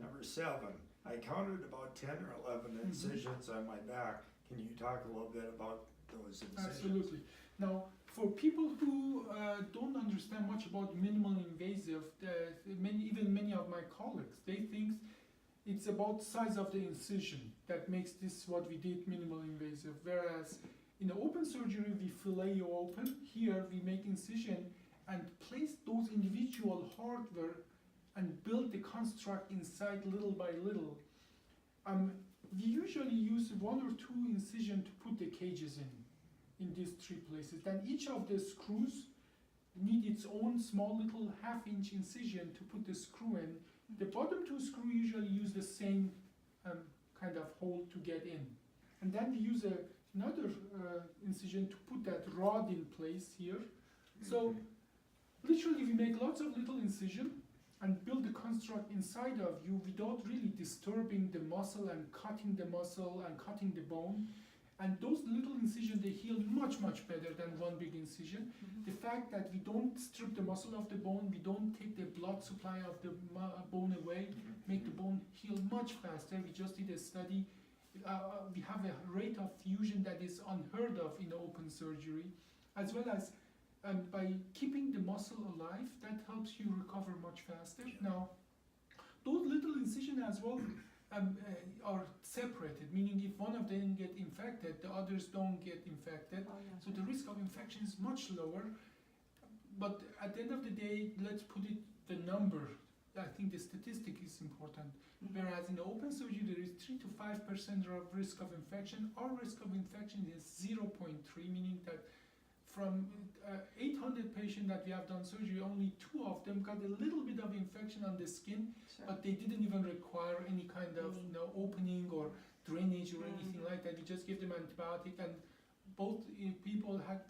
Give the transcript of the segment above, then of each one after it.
number 7. I counted about 10 or 11 incisions on my back. Can you talk a little bit about those incisions? Absolutely. Now, for people who don't understand much about minimally invasive, even many of my colleagues, they think it's about size of the incision that makes this what we did minimally invasive. Whereas in the open surgery, we fillet you open. Here, we make incision and place those individual hardware and build the construct inside little by little. We usually use 1 or 2 incisions to put the cages in these 3 places. Then each of the screws need its own small little half-inch incision to put the screw in. The bottom 2 screws usually use the same kind of hole to get in. And then we use another incision to put that rod in place here. So literally we make lots of little incision and build the construct inside of you without really disturbing the muscle and cutting the muscle and cutting the bone. And those little incisions, they heal much, much better than one big incision. The fact that we don't strip the muscle of the bone, we don't take the blood supply of the bone away, make the bone heal much faster. We just did a study. We have a rate of fusion that is unheard of in open surgery, as well as by keeping the muscle alive, that helps you recover much faster. Now, those little incisions as well are separated, meaning if one of them get infected, the others don't get infected. So the risk of infection is much lower. But at the end of the day, let's put it the number. I think the statistic is important. Whereas in the open surgery, there is 3 to 5% of risk of infection. Our risk of infection is 0.3, meaning that from 800 patients that we have done surgery, only 2 of them got a little bit of infection on the skin, but they didn't even require any kind of opening or drainage or anything like that. We just gave them antibiotic, and both people had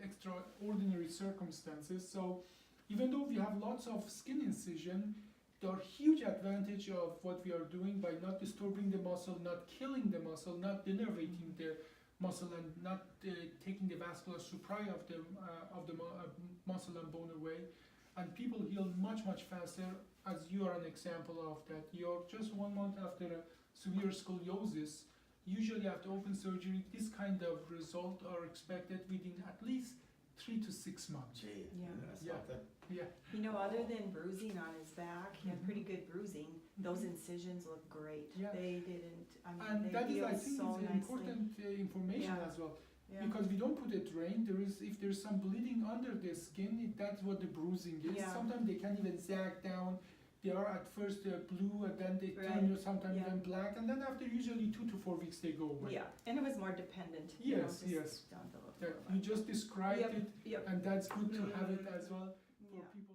extraordinary circumstances. So even though we have lots of skin incision, there are huge advantage of what we are doing by not disturbing the muscle, not killing the muscle, not denervating the muscle, and not taking the vascular supply of the muscle and bone away. And people heal much, much faster, as you are an example of that. You're just 1 month after a severe scoliosis. Usually after open surgery, this kind of result are expected within at least 3 to 6 months. Gee, that's Yeah. something. Yeah. You know, other than bruising on his back, he had pretty good bruising. Those incisions look great. Yeah. They didn't, And they that is, I healed think, so is nicely. important information Yeah. as well. Yeah. Because we don't put a drain, if there's some bleeding under the skin, that's what the bruising is. Yeah. Sometimes they can even sag down. They are at first blue, and then they turn sometimes even black, and then after usually 2 to 4 weeks they go away. Yeah, and it was more dependent. Yes, you know, yes. down to the That lower you back. just described it, Yep. and that's good to have it as well for people.